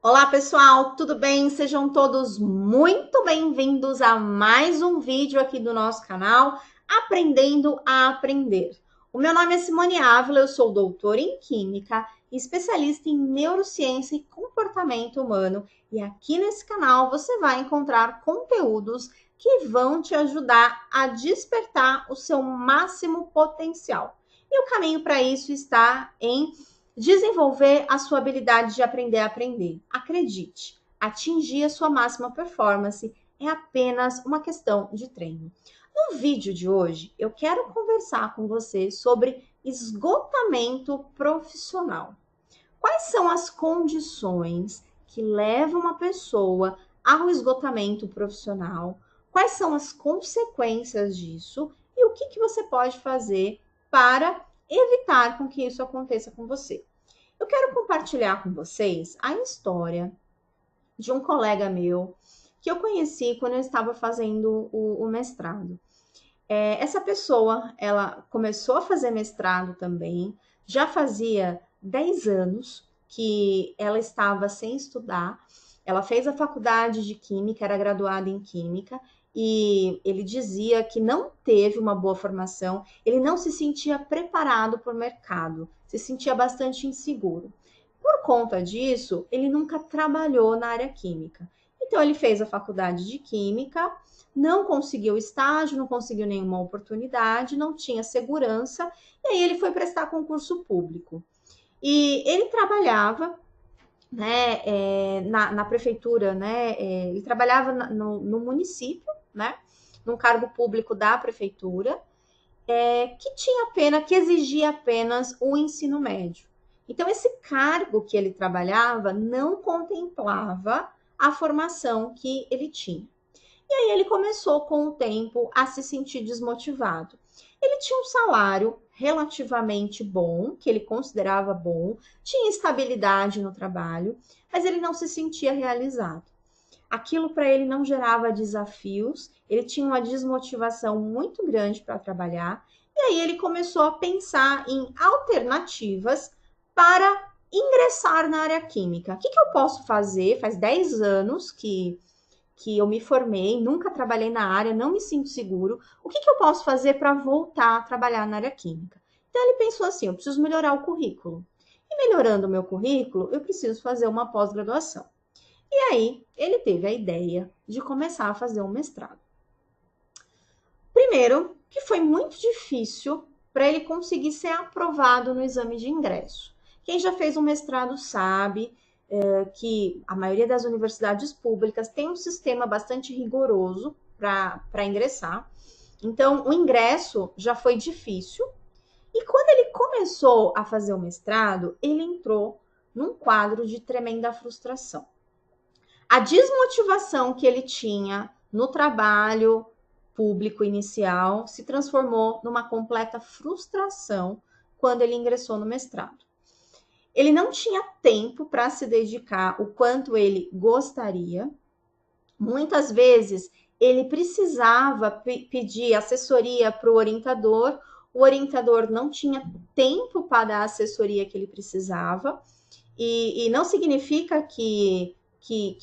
Olá, pessoal, tudo bem? Sejam todos muito bem-vindos a mais um vídeo aqui do nosso canal Aprendendo a Aprender. O meu nome é Simone Ávila, eu sou doutora em Química, especialista em Neurociência e Comportamento Humano, e aqui nesse canal você vai encontrar conteúdos que vão te ajudar a despertar o seu máximo potencial. E o caminho para isso está em desenvolver a sua habilidade de aprender a aprender. Acredite, atingir a sua máxima performance é apenas uma questão de treino. No vídeo de hoje, eu quero conversar com você sobre esgotamento profissional. Quais são as condições que levam uma pessoa ao esgotamento profissional? Quais são as consequências disso? E o que você pode fazer para evitar com que isso aconteça com você? Eu quero compartilhar com vocês a história de um colega meu que eu conheci quando eu estava fazendo o mestrado. Essa pessoa, ela começou a fazer mestrado também, já fazia 10 anos que ela estava sem estudar. Ela fez a faculdade de Química, era graduada em Química, e ele dizia que não teve uma boa formação, ele não se sentia preparado para o mercado, se sentia bastante inseguro. Por conta disso, ele nunca trabalhou na área química. Então, ele fez a faculdade de Química, não conseguiu estágio, não conseguiu nenhuma oportunidade, não tinha segurança, e aí ele foi prestar concurso público. E ele trabalhava, né, na prefeitura, né, ele trabalhava no município, né, num cargo público da prefeitura, que tinha pena, que exigia apenas o ensino médio. Então, esse cargo que ele trabalhava não contemplava a formação que ele tinha. E aí ele começou com o tempo a se sentir desmotivado. Ele tinha um salário relativamente bom, que ele considerava bom, tinha estabilidade no trabalho, mas ele não se sentia realizado. Aquilo para ele não gerava desafios, ele tinha uma desmotivação muito grande para trabalhar, e aí ele começou a pensar em alternativas para ingressar na área química. O que eu posso fazer? Faz 10 anos que eu me formei, nunca trabalhei na área, não me sinto seguro. O que eu posso fazer para voltar a trabalhar na área química? Então ele pensou assim: eu preciso melhorar o currículo. E melhorando o meu currículo, eu preciso fazer uma pós-graduação. E aí ele teve a ideia de começar a fazer um mestrado. Primeiro, que foi muito difícil para ele conseguir ser aprovado no exame de ingresso. Quem já fez um mestrado sabe que a maioria das universidades públicas tem um sistema bastante rigoroso para ingressar. Então, o ingresso já foi difícil. E quando ele começou a fazer o mestrado, ele entrou num quadro de tremenda frustração. A desmotivação que ele tinha no trabalho público inicial se transformou numa completa frustração quando ele ingressou no mestrado. Ele não tinha tempo para se dedicar o quanto ele gostaria. Muitas vezes ele precisava pedir assessoria para o orientador não tinha tempo para dar a assessoria que ele precisava, e não significa que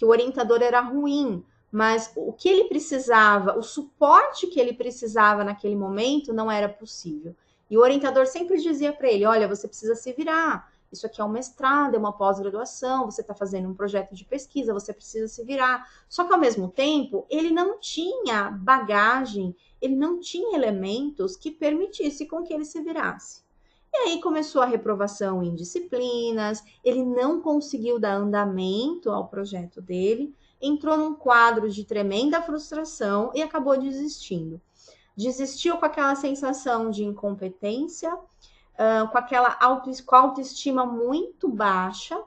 o orientador era ruim, mas o que ele precisava, o suporte que ele precisava naquele momento não era possível. E o orientador sempre dizia para ele: olha, você precisa se virar. Isso aqui é um mestrado, é uma pós-graduação, você está fazendo um projeto de pesquisa, você precisa se virar. Só que, ao mesmo tempo, ele não tinha bagagem, ele não tinha elementos que permitisse com que ele se virasse. E aí começou a reprovação em disciplinas, ele não conseguiu dar andamento ao projeto dele, entrou num quadro de tremenda frustração e acabou desistindo. Desistiu com aquela sensação de incompetência, com aquela autoestima muito baixa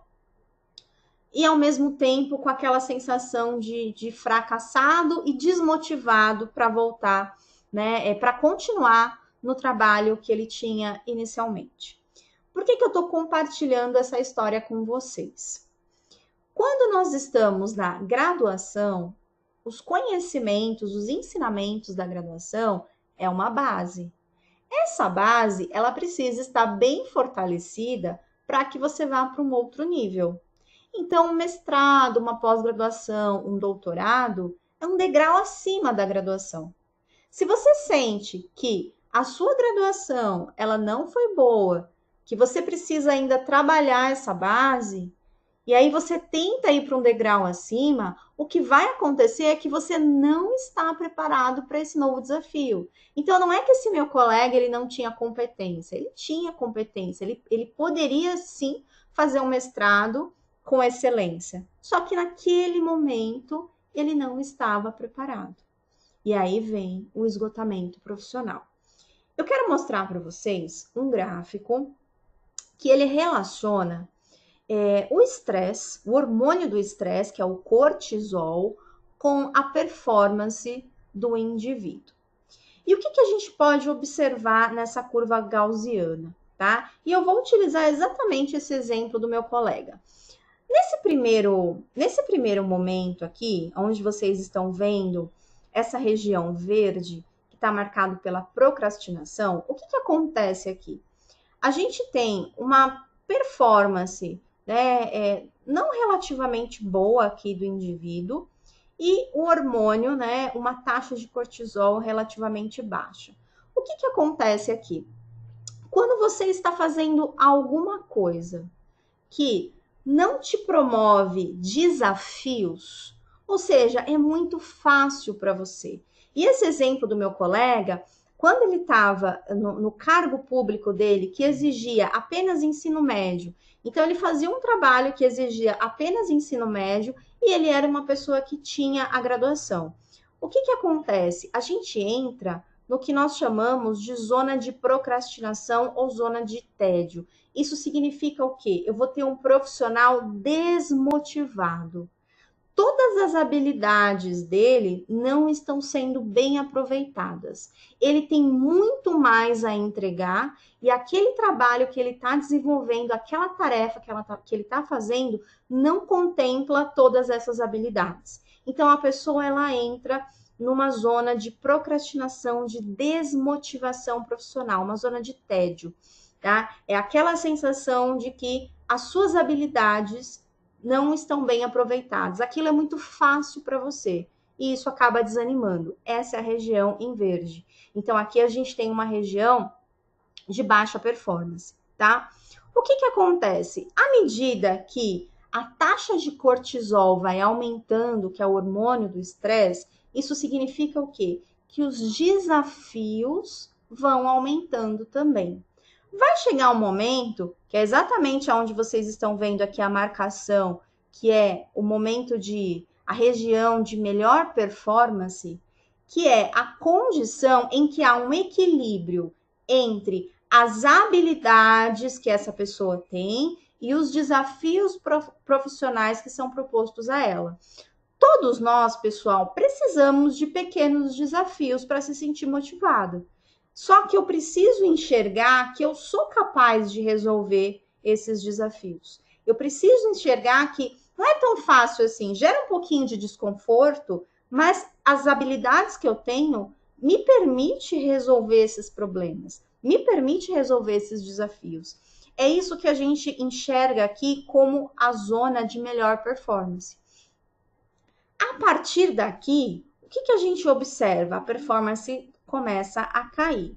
e, ao mesmo tempo, com aquela sensação de fracassado e desmotivado para voltar, né, para continuar no trabalho que ele tinha inicialmente. Por que eu estou compartilhando essa história com vocês? Quando nós estamos na graduação, os conhecimentos, os ensinamentos da graduação é uma base. Essa base, ela precisa estar bem fortalecida para que você vá para um outro nível. Então, um mestrado, uma pós-graduação, um doutorado é um degrau acima da graduação. Se você sente que a sua graduação ela não foi boa, que você precisa ainda trabalhar essa base, e aí você tenta ir para um degrau acima, o que vai acontecer é que você não está preparado para esse novo desafio. Então não é que esse meu colega ele não tinha competência, ele tinha competência, ele poderia sim fazer um mestrado com excelência. Só que naquele momento ele não estava preparado. E aí vem o esgotamento profissional. Eu quero mostrar para vocês um gráfico que ele relaciona o estresse, o hormônio do estresse, que é o cortisol, com a performance do indivíduo. E o que a gente pode observar nessa curva gaussiana, tá? E eu vou utilizar exatamente esse exemplo do meu colega. Nesse primeiro momento aqui, onde vocês estão vendo essa região verde, que está marcado pela procrastinação, o que acontece aqui? A gente tem uma performance não relativamente boa aqui do indivíduo e o hormônio, uma taxa de cortisol relativamente baixa. O que acontece aqui? Quando você está fazendo alguma coisa que não te promove desafios, ou seja, é muito fácil para você. E esse exemplo do meu colega, quando ele estava no cargo público dele, que exigia apenas ensino médio, então ele fazia um trabalho que exigia apenas ensino médio e ele era uma pessoa que tinha a graduação. O que acontece? A gente entra no que nós chamamos de zona de procrastinação ou zona de tédio. Isso significa o quê? Eu vou ter um profissional desmotivado. Todas as habilidades dele não estão sendo bem aproveitadas. Ele tem muito mais a entregar e aquele trabalho que ele está desenvolvendo, aquela tarefa que ele está fazendo, não contempla todas essas habilidades. Então, a pessoa ela entra numa zona de procrastinação, de desmotivação profissional, uma zona de tédio, tá? É aquela sensação de que as suas habilidades não estão bem aproveitadas. Aquilo é muito fácil para você e isso acaba desanimando. Essa é a região em verde. Então, aqui a gente tem uma região de baixa performance, tá? O que acontece? À medida que a taxa de cortisol vai aumentando, que é o hormônio do estresse, isso significa o quê? Que os desafios vão aumentando também. Vai chegar um momento, que é exatamente onde vocês estão vendo aqui a marcação, que é o momento a região de melhor performance, que é a condição em que há um equilíbrio entre as habilidades que essa pessoa tem e os desafios profissionais que são propostos a ela. Todos nós, pessoal, precisamos de pequenos desafios para se sentir motivado. Só que eu preciso enxergar que eu sou capaz de resolver esses desafios. Eu preciso enxergar que não é tão fácil assim, gera um pouquinho de desconforto, mas as habilidades que eu tenho me permite resolver esses problemas, me permite resolver esses desafios. É isso que a gente enxerga aqui como a zona de melhor performance. A partir daqui, o que a gente observa? A performance começa a cair.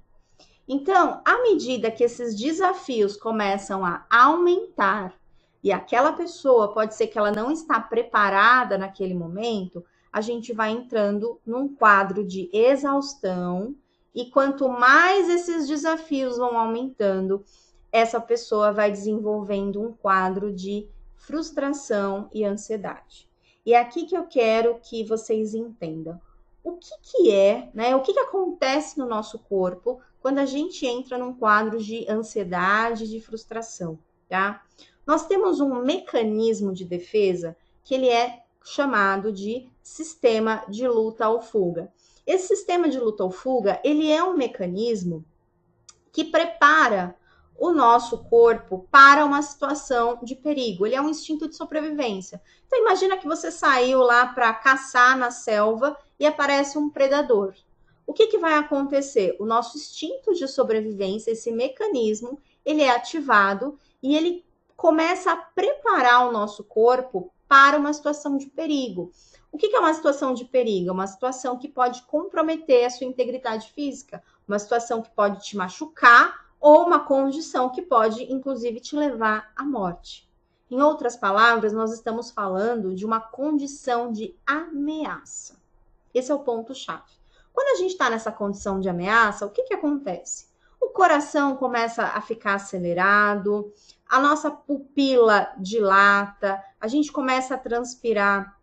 Então, à medida que esses desafios começam a aumentar e aquela pessoa pode ser que ela não está preparada naquele momento, a gente vai entrando num quadro de exaustão e quanto mais esses desafios vão aumentando, essa pessoa vai desenvolvendo um quadro de frustração e ansiedade. E é aqui que eu quero que vocês entendam. O que é, o que acontece no nosso corpo quando a gente entra num quadro de ansiedade, de frustração, tá? Nós temos um mecanismo de defesa que ele é chamado de sistema de luta ou fuga. Esse sistema de luta ou fuga, ele é um mecanismo que prepara o nosso corpo para uma situação de perigo. Ele é um instinto de sobrevivência. Então, imagina que você saiu lá para caçar na selva e aparece um predador. O que vai acontecer? O nosso instinto de sobrevivência, esse mecanismo, ele é ativado e ele começa a preparar o nosso corpo para uma situação de perigo. O que é uma situação de perigo? É uma situação que pode comprometer a sua integridade física, uma situação que pode te machucar ou uma condição que pode, inclusive, te levar à morte. Em outras palavras, nós estamos falando de uma condição de ameaça. Esse é o ponto-chave. Quando a gente está nessa condição de ameaça, o que acontece? O coração começa a ficar acelerado, a nossa pupila dilata, a gente começa a transpirar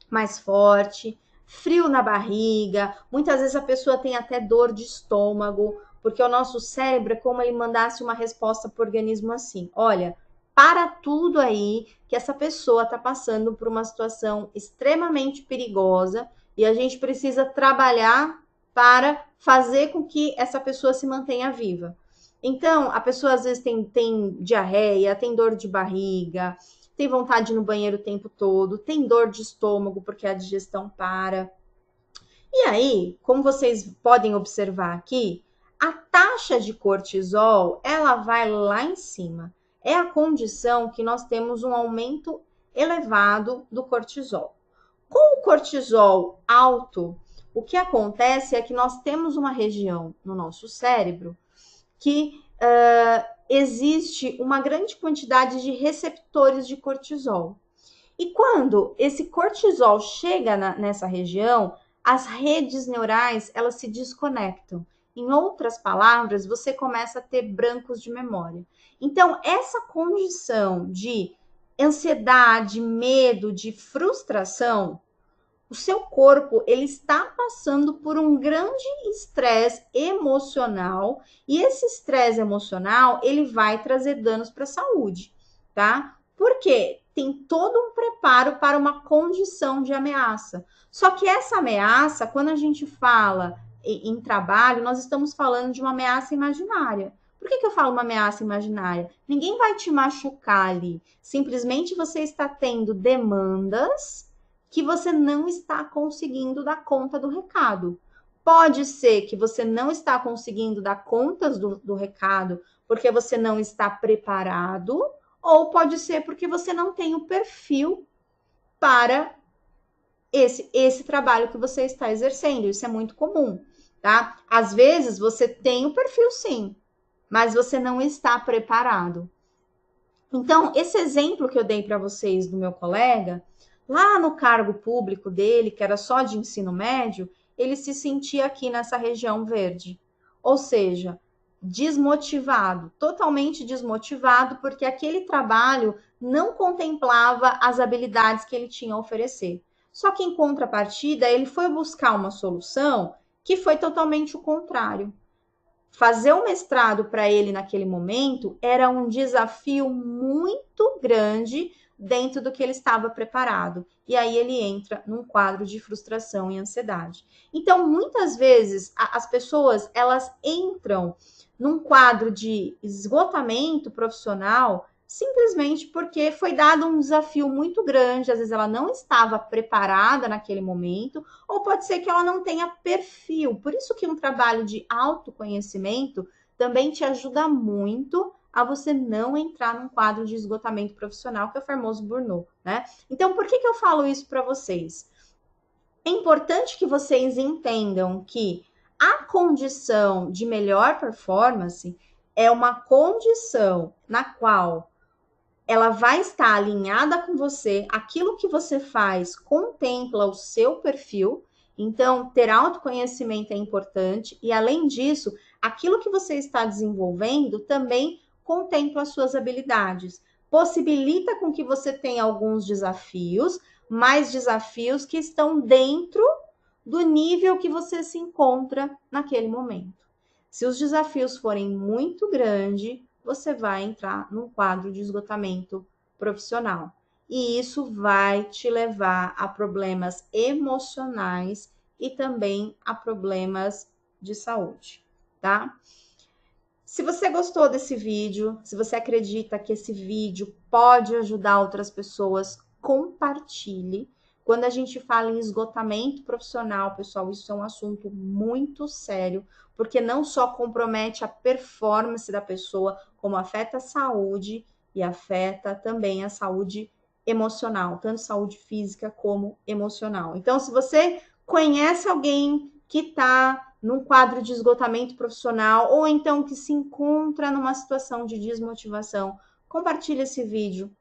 mais forte, frio na barriga, muitas vezes a pessoa tem até dor de estômago, porque o nosso cérebro é como ele mandasse uma resposta para o organismo assim: olha, para tudo aí, que essa pessoa está passando por uma situação extremamente perigosa e a gente precisa trabalhar para fazer com que essa pessoa se mantenha viva. Então, a pessoa às vezes tem diarreia, tem dor de barriga, tem vontade de ir no banheiro o tempo todo, tem dor de estômago porque a digestão para. E aí, como vocês podem observar aqui, a taxa de cortisol, ela vai lá em cima. É a condição que nós temos um aumento elevado do cortisol. Com o cortisol alto, o que acontece é que nós temos uma região no nosso cérebro que existe uma grande quantidade de receptores de cortisol. E quando esse cortisol chega nessa região, as redes neurais, elas se desconectam. Em outras palavras, você começa a ter brancos de memória. Então, essa condição de ansiedade, medo, de frustração, o seu corpo ele está passando por um grande estresse emocional e esse estresse emocional ele vai trazer danos para a saúde, tá? Porque tem todo um preparo para uma condição de ameaça. Só que essa ameaça, quando a gente fala em trabalho, nós estamos falando de uma ameaça imaginária. Por que eu falo uma ameaça imaginária? Ninguém vai te machucar ali. Simplesmente você está tendo demandas que você não está conseguindo dar conta do recado. Pode ser que você não está conseguindo dar contas do recado porque você não está preparado, ou pode ser porque você não tem o perfil para esse trabalho que você está exercendo. Isso é muito comum, tá? Às vezes você tem o perfil sim, mas você não está preparado. Então, esse exemplo que eu dei para vocês do meu colega, lá no cargo público dele, que era só de ensino médio, ele se sentia aqui nessa região verde. Ou seja, desmotivado, totalmente desmotivado, porque aquele trabalho não contemplava as habilidades que ele tinha a oferecer. Só que em contrapartida, ele foi buscar uma solução que foi totalmente o contrário. Fazer o mestrado para ele naquele momento era um desafio muito grande dentro do que ele estava preparado. E aí ele entra num quadro de frustração e ansiedade. Então, muitas vezes, as pessoas, elas entram num quadro de esgotamento profissional simplesmente porque foi dado um desafio muito grande, às vezes ela não estava preparada naquele momento, ou pode ser que ela não tenha perfil. Por isso que um trabalho de autoconhecimento também te ajuda muito a você não entrar num quadro de esgotamento profissional, que é o famoso burnout, né? Então, por que eu falo isso para vocês? É importante que vocês entendam que a condição de melhor performance é uma condição na qual ela vai estar alinhada com você, aquilo que você faz contempla o seu perfil, então ter autoconhecimento é importante e além disso, aquilo que você está desenvolvendo também contempla as suas habilidades, possibilita com que você tenha alguns desafios, mais desafios que estão dentro do nível que você se encontra naquele momento. Se os desafios forem muito grandes, você vai entrar num quadro de esgotamento profissional. E isso vai te levar a problemas emocionais e também a problemas de saúde, tá? Se você gostou desse vídeo, se você acredita que esse vídeo pode ajudar outras pessoas, compartilhe. Quando a gente fala em esgotamento profissional, pessoal, isso é um assunto muito sério, porque não só compromete a performance da pessoa, como afeta a saúde e afeta também a saúde emocional, tanto saúde física como emocional. Então, se você conhece alguém que está num quadro de esgotamento profissional ou então que se encontra numa situação de desmotivação, compartilhe esse vídeo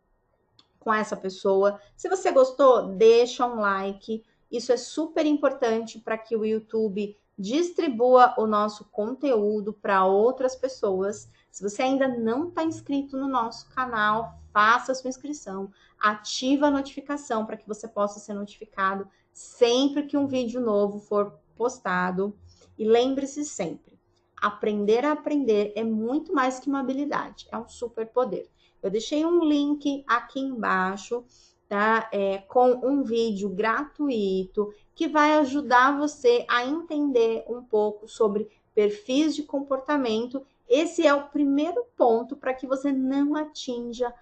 com essa pessoa. Se você gostou, deixa um like. Isso é super importante para que o YouTube distribua o nosso conteúdo para outras pessoas. Se você ainda não está inscrito no nosso canal, faça a sua inscrição, ativa a notificação para que você possa ser notificado sempre que um vídeo novo for postado. E lembre-se sempre, aprender a aprender é muito mais que uma habilidade, é um superpoder. Eu deixei um link aqui embaixo, tá? Com um vídeo gratuito que vai ajudar você a entender um pouco sobre perfis de comportamento. Esse é o primeiro ponto para que você não atinja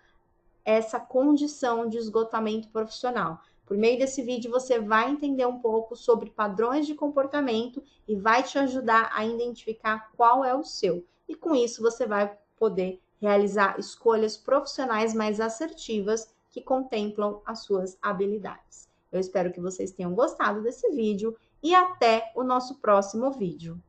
essa condição de esgotamento profissional. Por meio desse vídeo, você vai entender um pouco sobre padrões de comportamento e vai te ajudar a identificar qual é o seu. E com isso, você vai poder realizar escolhas profissionais mais assertivas que contemplam as suas habilidades. Eu espero que vocês tenham gostado desse vídeo e até o nosso próximo vídeo.